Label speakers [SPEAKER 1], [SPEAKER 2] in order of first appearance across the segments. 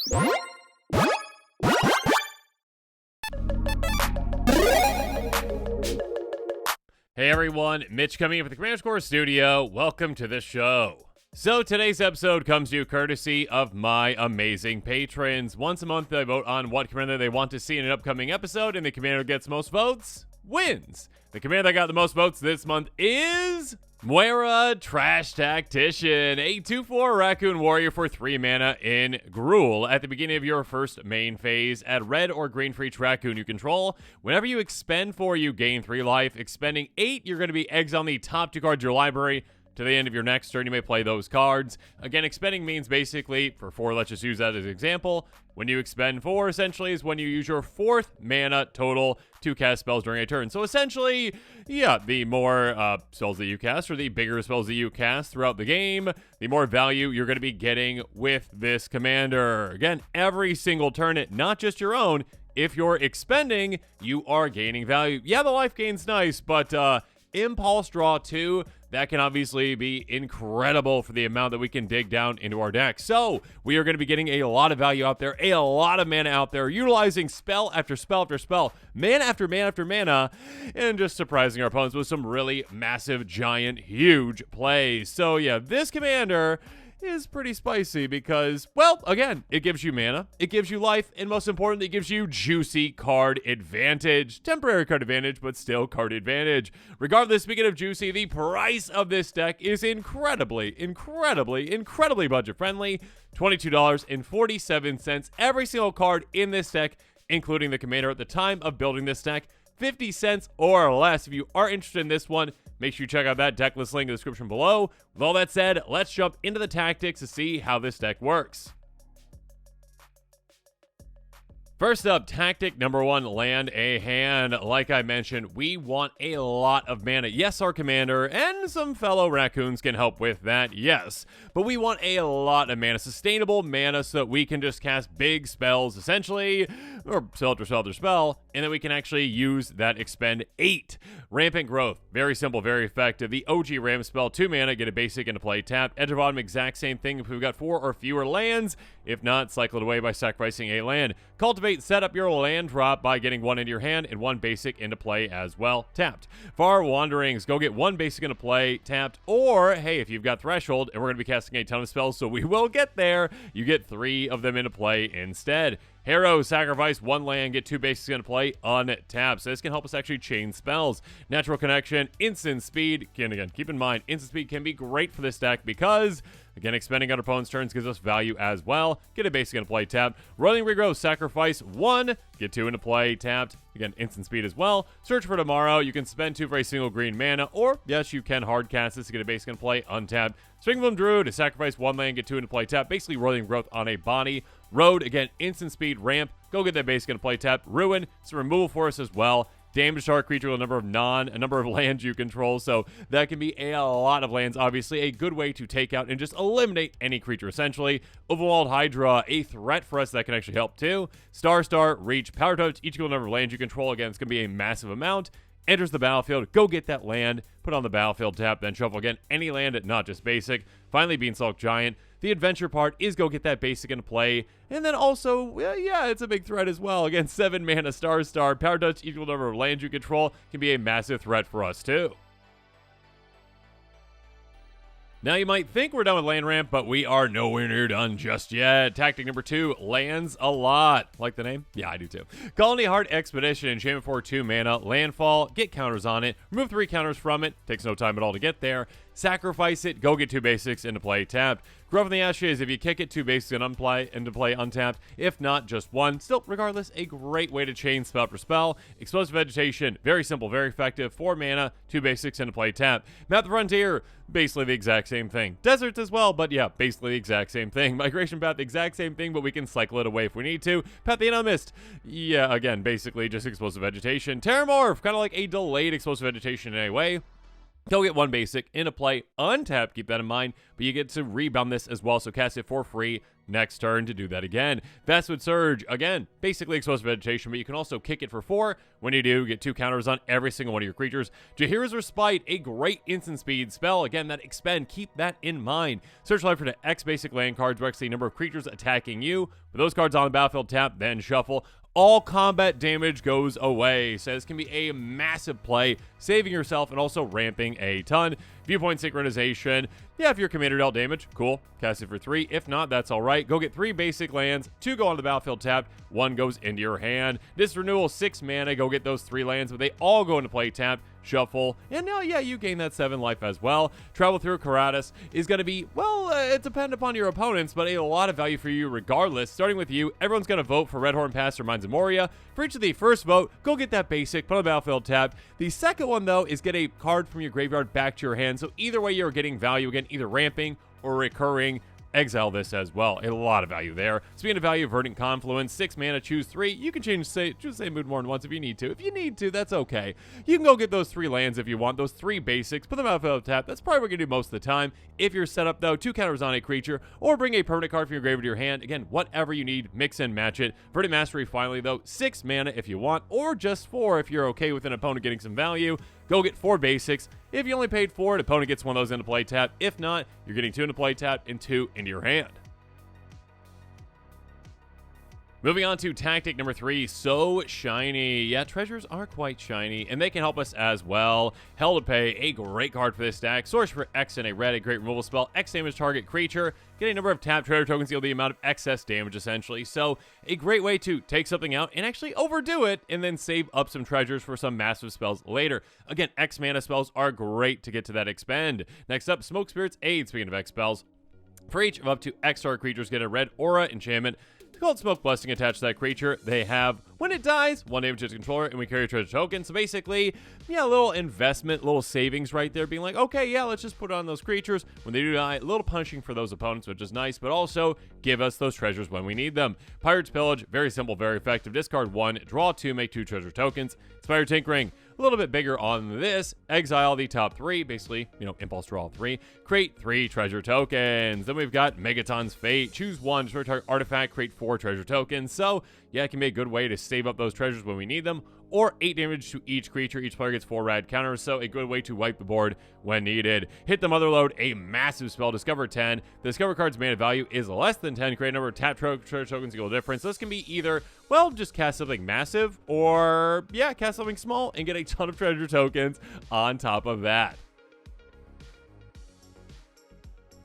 [SPEAKER 1] Hey everyone, Mitch coming in from the Commander Core Studio. Welcome to the show. So today's episode comes to you courtesy of my amazing patrons. Once a month, they vote on what commander they want to see in an upcoming episode, and the commander that gets most votes wins. The commander that got the most votes this month is Muerra Trash Tactician, a 2/4 Raccoon Warrior for 3 mana in Gruul. At the beginning of your first main phase, add red or green for each Raccoon you control. Whenever you expend 4, you gain 3 life. Expending 8, you're going to be exiling the top 2 cards of your library. To the end of your next turn, you may play those cards. Again, expending means basically, for 4, let's just use that as an example. When you expend 4, essentially, is when you use your 4th mana total to cast spells during a turn. So essentially, yeah, the more spells that you cast, or the bigger spells that you cast throughout the game, the more value you're going to be getting with this commander. Again, every single turn, not just your own. If you're expending, you are gaining value. Yeah, the life gain's nice, but Impulse Draw 2, that can obviously be incredible for the amount that we can dig down into our deck. So we are going to be getting a lot of value out there, a lot of mana out there, utilizing spell after spell after spell, mana after mana after mana, and just surprising our opponents with some really massive, giant, huge plays. So yeah, this commander is pretty spicy because, well, again, it gives you mana, it gives you life, and most importantly, it gives you juicy card advantage. Temporary card advantage, but still card advantage. Regardless, speaking of juicy, the price of this deck is incredibly budget friendly. $22.47. Every single card in this deck, including the commander at the time of building this deck, 50 cents or less. If you are interested in this one, make sure you check out that deck list link in the description below. With all that said, let's jump into the tactics to see how this deck works. First up, tactic number 1, land a hand. Like I mentioned, we want a lot of mana. Yes, our commander and some fellow raccoons can help with that, yes. But we want a lot of mana, sustainable mana, so that we can just cast big spells, essentially, or spell after spell after spell, and then we can actually use that expend 8. Rampant Growth, very simple, very effective. The OG Ram spell, 2 mana, get a basic into play, tap. Edge of bottom, exact same thing if we've got 4 or fewer lands. If not, cycle it away by sacrificing a land. Cultivate, set up your land drop by getting 1 into your hand and 1 basic into play as well, tapped. Far Wanderings, go get 1 basic into play, tapped. Or, hey, if you've got Threshold, and we're going to be casting a ton of spells, so we will get there, you get 3 of them into play instead. Harrow, sacrifice 1 land, get 2 basics into play, untapped. So this can help us actually chain spells. Natural Connection, instant speed. Again, keep in mind, instant speed can be great for this deck because, again, expending on opponent's turns gives us value as well. Get a basic into play, tapped. Rolling Regrowth, sacrifice 1, get 2 into play, tapped. Again, instant speed as well. Search for Tomorrow, you can spend 2 for a single green mana, or, yes, you can hard cast this to get a basic into play, untapped. Springfloom Druid, to sacrifice 1 land, get 2 into play, tap. Basically, Rolling Growth on a body. Road, again, instant speed, ramp. Go get that basic into play, tap. Ruin, it's a removal for us as well. Damage to our creature with a number of lands you control, so that can be a lot of lands. Obviously, a good way to take out and just eliminate any creature, essentially. Overwhelmed Hydra, a threat for us that can actually help too. Star, Reach, Power Touch, each equal number of lands you control. Again, it's going to be a massive amount. Enters the battlefield, go get that land, put on the battlefield, tap, then shuffle again any land, not just basic. Finally, Beanstalk Giant. The adventure part is go get that basic into play, and then also, yeah, it's a big threat as well. Again, 7 mana, Star, Power Touch, equal number of lands you control, can be a massive threat for us too. Now you might think we're done with land ramp, but we are nowhere near done just yet. Tactic number 2, lands a lot. Like the name? Yeah, I do too. Colony Heart Expedition, enchantment for 2 mana, landfall, get counters on it, remove 3 counters from it, takes no time at all to get there, sacrifice it, go get 2 basics into play, tapped. Grow from the Ashes, if you kick it, 2 basics into play untapped. If not, just 1. Still, regardless, a great way to chain spell for spell. Explosive Vegetation, very simple, very effective. 4 mana, 2 basics into play, tap. Map the Frontier, basically the exact same thing. Deserts as well, but yeah, basically the exact same thing. Migration Path, the exact same thing, but we can cycle it away if we need to. Path the Mist, yeah, again, basically just Explosive Vegetation. Terramorph, kind of like a delayed Explosive Vegetation in a way. Go get 1 basic into play, untapped, keep that in mind, but you get to rebound this as well, so cast it for free next turn to do that again. Vestwood Surge, again, basically explosive vegetation, but you can also kick it for 4. When you do, get 2 counters on every single one of your creatures. Jaheira's Respite, a great instant speed spell. Again, that expend, keep that in mind. Search life for the X basic land cards, directs the number of creatures attacking you. With those cards on the battlefield, tap, then shuffle. All combat damage goes away. So this can be a massive play, saving yourself and also ramping a ton. Viewpoint Synchronization. Yeah, if your commander dealt damage, cool. Cast it for 3. If not, that's all right. Go get 3 basic lands. 2 go on the battlefield tapped. 1 goes into your hand. This renewal, 6 mana. Go get those 3 lands, but they all go into play tapped. Shuffle, and now, yeah, you gain that 7 life as well. Travel Through Karatas is going to be, well, it depends upon your opponents, but a lot of value for you regardless. Starting with you, everyone's going to vote for Red Horn Pass or Mines of Moria. For each of the first vote, go get that basic, put on the battlefield tab. The second one, though, is get a card from your graveyard back to your hand, so either way you're getting value, again, either ramping or recurring. Exile this as well. A lot of value there. Speaking of value, Verdant Confluence, 6 mana, choose 3. You can choose the same mood more than once if you need to. If you need to, that's okay. You can go get those 3 lands if you want, those 3 basics, put them out of tap. That's probably what you're going to do most of the time. If you're set up, though, 2 counters on a creature, or bring a permanent card from your graveyard to your hand. Again, whatever you need, mix and match it. Verdant Mastery, finally, though, 6 mana if you want, or just 4 if you're okay with an opponent getting some value. Go get 4 basics. If you only paid 4, an opponent gets 1 of those into play tap. If not, you're getting 2 into play tap and 2 into your hand. Moving on to tactic number 3, so shiny. Yeah, treasures are quite shiny, and they can help us as well. Hell to Pay, a great card for this stack. Source for X and a red, a great removal spell. X damage target creature. Get a number of tapped treasure tokens, deal the amount of excess damage, essentially. So, a great way to take something out and actually overdo it, and then save up some treasures for some massive spells later. Again, X mana spells are great to get to that expend. Next up, Smoke Spirit's Aid, speaking of X spells. For each of up to X star creatures, get a red aura enchantment. Called Smoke Blessing attached to that creature. They have, when it dies, 1 damage to its controller, and we carry a treasure token. So basically, yeah, a little investment, little savings right there, being like, okay, yeah, let's just put it on those creatures. When they do die, a little punishing for those opponents, which is nice, but also give us those treasures when we need them. Pirate's Pillage, very simple, very effective. Discard 1, draw 2, make 2 treasure tokens. Inspired Tinkering, a little bit bigger on this. Exile the top 3, basically, impulse draw all 3. Create 3 treasure tokens. Then we've got Megaton's Fate. Choose 1, destroy target artifact, create 4 treasure tokens. So, yeah, it can be a good way to save up those treasures when we need them. Or 8 damage to each creature. Each player gets 4 rad counters, so a good way to wipe the board when needed. Hit the Motherlode, a massive spell. Discover 10. The Discover card's mana value is less than 10. Create a number of tap treasure tokens equal difference. So this can be either, well, just cast something massive, or, yeah, cast something small and get a ton of treasure tokens on top of that.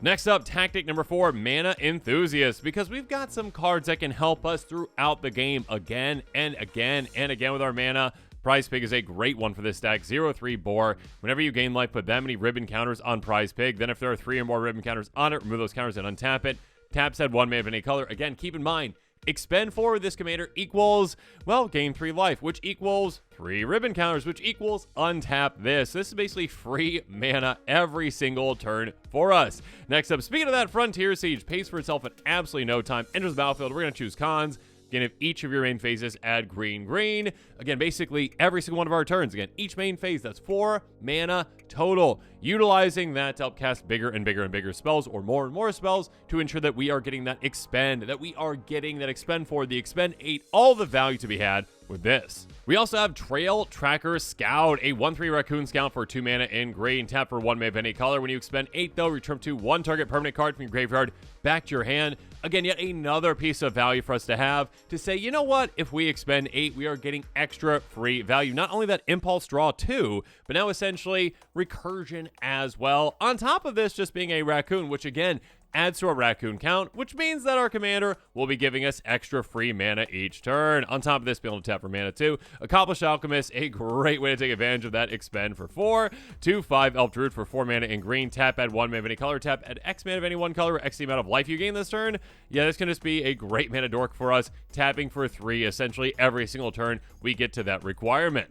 [SPEAKER 1] Next up, tactic number 4, Mana Enthusiast, because we've got some cards that can help us throughout the game again and again and again with our mana. Prize Pig is a great one for this stack. 0-3 Boar. Whenever you gain life, put that many ribbon counters on Prize Pig. Then if there are 3 or more ribbon counters on it, remove those counters and untap it. Taps had 1 mana of any color. Again, keep in mind, expend 4 with this commander equals, well, gain 3 life, which equals 3 ribbon counters, which equals untap this. This is basically free mana every single turn for us. Next up, speaking of that, Frontier Siege pays for itself in absolutely no time. Enters the battlefield. We're going to choose cons. Again, if each of your main phases add green, green. Again, basically every single one of our turns. Again, each main phase, that's 4 mana total. Utilizing that to help cast bigger and bigger and bigger spells, or more and more spells, to ensure that we are getting that expend, that we are getting that expend 4, the expend 8, all the value to be had with this. We also have Trail Tracker Scout, a 1/3 Raccoon Scout for 2 mana in green. Tap for 1 mana of any color. When you expend 8, though, return to 1 target permanent card from your graveyard back to your hand. Again, yet another piece of value for us to have to say, you know what? If we expend 8, we are getting extra free value. Not only that impulse draw 2, but now essentially recursion as well. On top of this, just being a raccoon, which again, adds to our raccoon count, which means that our commander will be giving us extra free mana each turn. On top of this, being able to tap for mana too. Accomplished Alchemist, a great way to take advantage of that expend for 4. 2/5 Elf Druid for 4 mana in green. Tap, add 1 mana of any color. Tap, add X mana of any one color, X the amount of life you gain this turn. Yeah, this can just be a great mana dork for us. Tapping for 3, essentially every single turn we get to that requirement.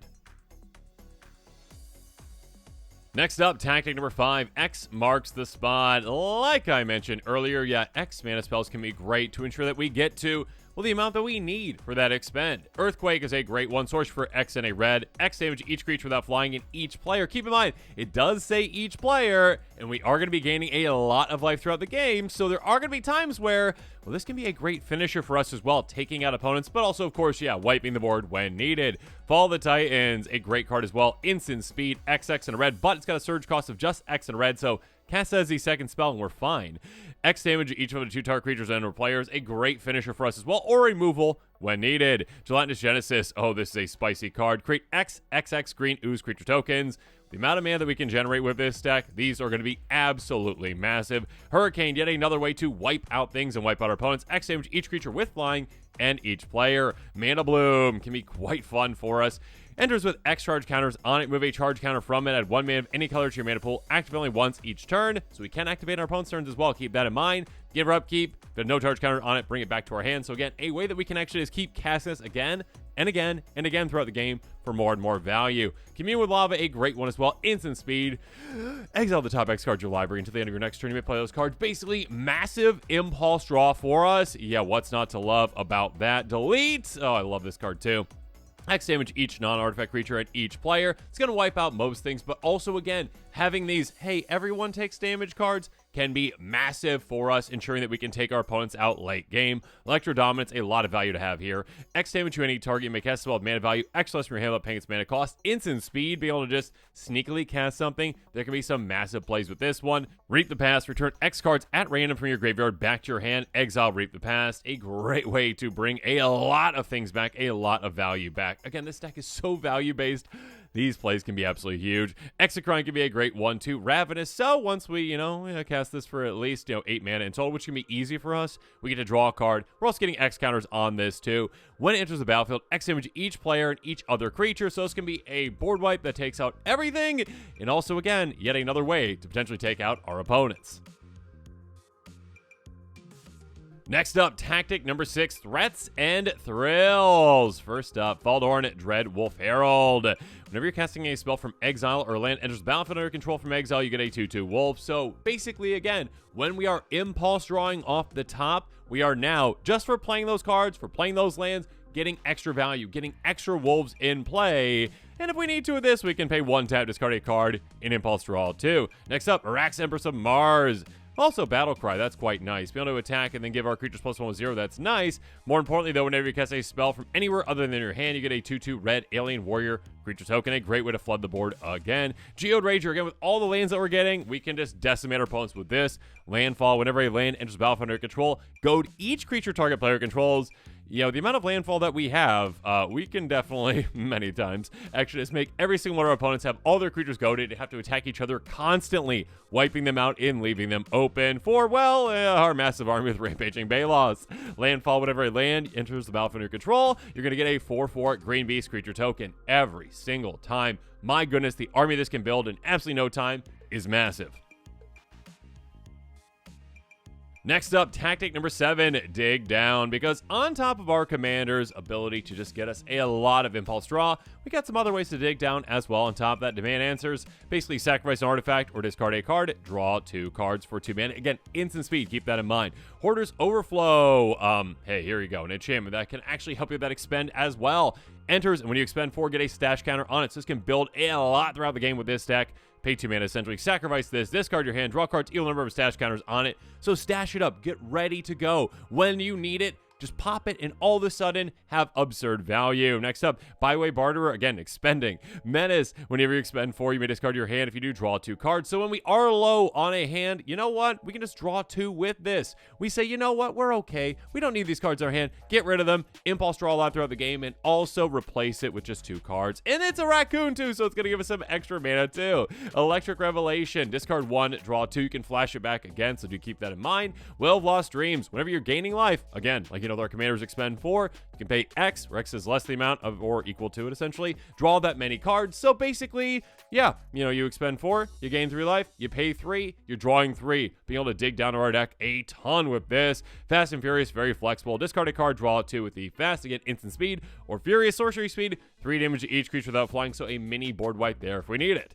[SPEAKER 1] Next up, tactic number 5, X marks the spot. Like I mentioned earlier, yeah, X mana spells can be great to ensure that we get to, Well, the amount that we need for that expend. Earthquake is a great one, source for X and a red. X damage each creature without flying in each player. Keep in mind, it does say each player, and we are going to be gaining a lot of life throughout the game, so there are going to be times where, well, this can be a great finisher for us as well, taking out opponents, but also, of course, yeah, wiping the board when needed. Fall of the Titans, a great card as well. Instant speed, XX and a red, but it's got a surge cost of just X and a red, so cast as the second spell and we're fine. X damage each of the 2 target creatures and or players, a great finisher for us as well, or removal when needed. Gelatinous Genesis, oh, this is a spicy card. Create XX green ooze creature tokens. The amount of mana that we can generate with this deck, these are going to be absolutely massive. Hurricane, yet another way to wipe out things and wipe out our opponents. X damage each creature with flying and each player. Mana Bloom can be quite fun for us. Enters with X charge counters on it. Move a charge counter from it. Add 1 mana of any color to your mana pool. Activate only once each turn, so we can activate our opponent's turns as well. Keep that in mind. Give her upkeep. If there's no charge counter on it, bring it back to our hand. So again, a way that we can actually just keep casting this again and again and again throughout the game for more and more value. Commune with Lava, a great one as well. Instant speed. Exile the top X card of your library until the end of your next turn. You may play those cards. Basically, massive impulse draw for us. Yeah, what's not to love about that? Delete. Oh, I love this card too. X damage each non-artifact creature and each player. It's going to wipe out most things, but also, again, having these, hey, everyone takes damage cards can be massive for us, ensuring that we can take our opponents out late game. Electro Dominance, a lot of value to have here. X damage to any target, you may cast a spell of mana value, X less from your hand without paying its mana cost. Instant speed, being able to just sneakily cast something. There can be some massive plays with this one. Reap the Past, return X cards at random from your graveyard back to your hand. Exile Reap the Past, a great way to bring a lot of things back, a lot of value back. Again, this deck is so value-based. These plays can be absolutely huge. Exocrine can be a great one, too. Ravenous. So once we, cast this for at least, 8 mana in total, which can be easy for us, we get to draw a card. We're also getting X counters on this, too. When it enters the battlefield, X damage each player and each other creature. So this can be a board wipe that takes out everything. And also, again, yet another way to potentially take out our opponents. Next up, tactic number 6, Threats and Thrills. First up, Faldorn, Dread Wolf Herald. Whenever you're casting a spell from exile or land enters the battlefield under control from exile, you get a 2/2 wolf. So basically, again, when we are impulse drawing off the top, we are now, just for playing those cards, for playing those lands, getting extra value, getting extra wolves in play. And if we need to with this, we can pay 1 tap, discard a card in impulse draw too. Next up, Arax, Empress of Mars. Also, Battle Cry, that's quite nice. Be able to attack and then give our creatures +1/+0, that's nice. More importantly, though, whenever you cast a spell from anywhere other than your hand, you get a 2/2 red Alien Warrior creature token, a great way to flood the board again. Geode Rager, again, with all the lands that we're getting, we can just decimate our opponents with this. Landfall, whenever a land enters the battlefield under control, goad each creature target player controls. The amount of landfall that we have, we can definitely, many times, actually just make every single one of our opponents have all their creatures goaded and have to attack each other constantly, wiping them out and leaving them open for, well, our massive army with Rampaging Balos. Landfall, whenever a land enters the battlefield under control, you're going to get a 4/4 Green Beast creature token every single time. My goodness, the army this can build in absolutely no time is massive. Next up, tactic number 7, Dig Down, because on top of our commander's ability to just get us a lot of impulse draw, we got some other ways to dig down as well. On top of that, demand answers, basically sacrifice an artifact or discard a card, draw 2 cards for 2 mana. Again, instant speed, keep that in mind. Hoarder's Overflow, hey, here you go, an enchantment that can actually help you with that expend as well. Enters, and when you expend 4, get a stash counter on it, so this can build a lot throughout the game with this deck. Pay 2 mana, essentially. Sacrifice this, discard your hand, draw cards, equal number of stash counters on it. So stash it up, get ready to go. When you need it, just pop it and all of a sudden have absurd value. Next up, Byway Barterer, again, expending. Menace, whenever you expend 4, you may discard your hand. If you do, draw 2 cards. So when we are low on a hand, you know what? We can just draw 2 with this. We say, you know what? We're okay. We don't need these cards in our hand. Get rid of them. Impulse draw a lot throughout the game and also replace it with just 2 cards. And it's a raccoon too, so it's going to give us some extra mana too. Electric Revelation, discard 1, draw 2. You can flash it back again, so do keep that in mind. Will of Lost Dreams, whenever you're gaining life, again, like our commanders expend 4, you can pay X, where X is less the amount of or equal to it, essentially. Draw that many cards. So basically, yeah, you expend 4, you gain 3 life, you pay 3, you're drawing 3. Being able to dig down to our deck a ton with this. Fast and Furious, very flexible. Discard a card, draw 2 with the Fast to get instant speed, or Furious Sorcery Speed, 3 damage to each creature without flying, so a mini board wipe there if we need it.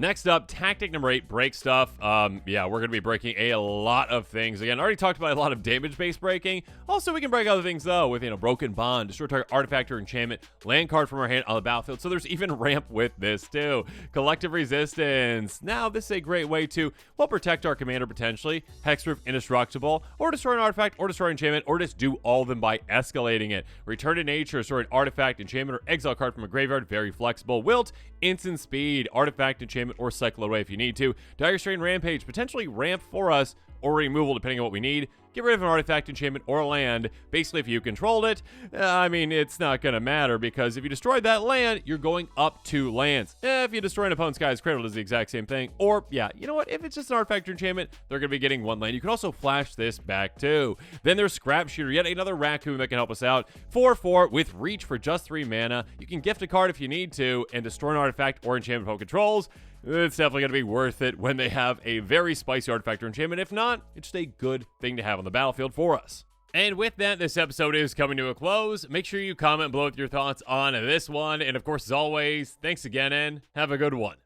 [SPEAKER 1] Next up, tactic number 8, break stuff. Yeah, we're going to be breaking a lot of things. Again, I already talked about a lot of damage-based breaking. Also, we can break other things, though, with, Broken Bond, destroy target artifact or enchantment, land card from our hand on the battlefield. So there's even ramp with this, too. Collective resistance. Now, this is a great way to, well, protect our commander, potentially. Hexproof, indestructible, or destroy an artifact, or destroy an enchantment, or just do all of them by escalating it. Return to nature, destroy an artifact, enchantment, or exile card from a graveyard. Very flexible. Wilt, instant speed, artifact, enchantment, or cycle it away if you need to. Dire Strain, Rampage, potentially ramp for us, or removal depending on what we need. Get rid of an artifact, enchantment, or land. Basically, if you controlled it, it's not going to matter, because if you destroyed that land, you're going up 2 lands. If you destroy an opponent's Guy's Cradle, it does the exact same thing. Or, yeah, you know what? If it's just an artifact or enchantment, they're going to be getting 1 land. You can also flash this back, too. Then there's Scrap Shooter, yet another raccoon that can help us out. 4/4 with reach for just 3 mana. You can gift a card if you need to, and destroy an artifact or enchantment opponent controls. It's definitely going to be worth it when they have a very spicy artifact or enchantment. If not, it's just a good thing to have on the battlefield for us. And with that, this episode is coming to a close. Make sure you comment below with your thoughts on this one. And of course, as always, thanks again and have a good one.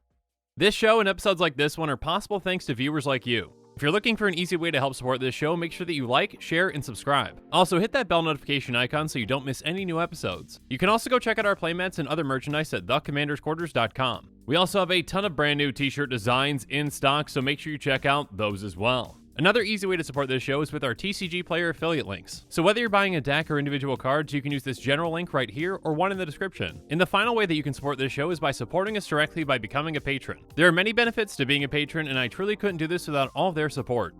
[SPEAKER 1] This show and episodes like this one are possible thanks to viewers like you. If you're looking for an easy way to help support this show, make sure that you like, share, and subscribe. Also, hit that bell notification icon so you don't miss any new episodes. You can also go check out our playmats and other merchandise at thecommandersquarters.com. We also have a ton of brand new t-shirt designs in stock, so make sure you check out those as well. Another easy way to support this show is with our TCG Player affiliate links. So whether you're buying a deck or individual cards, you can use this general link right here or one in the description. And the final way that you can support this show is by supporting us directly by becoming a patron. There are many benefits to being a patron, and I truly couldn't do this without all of their support.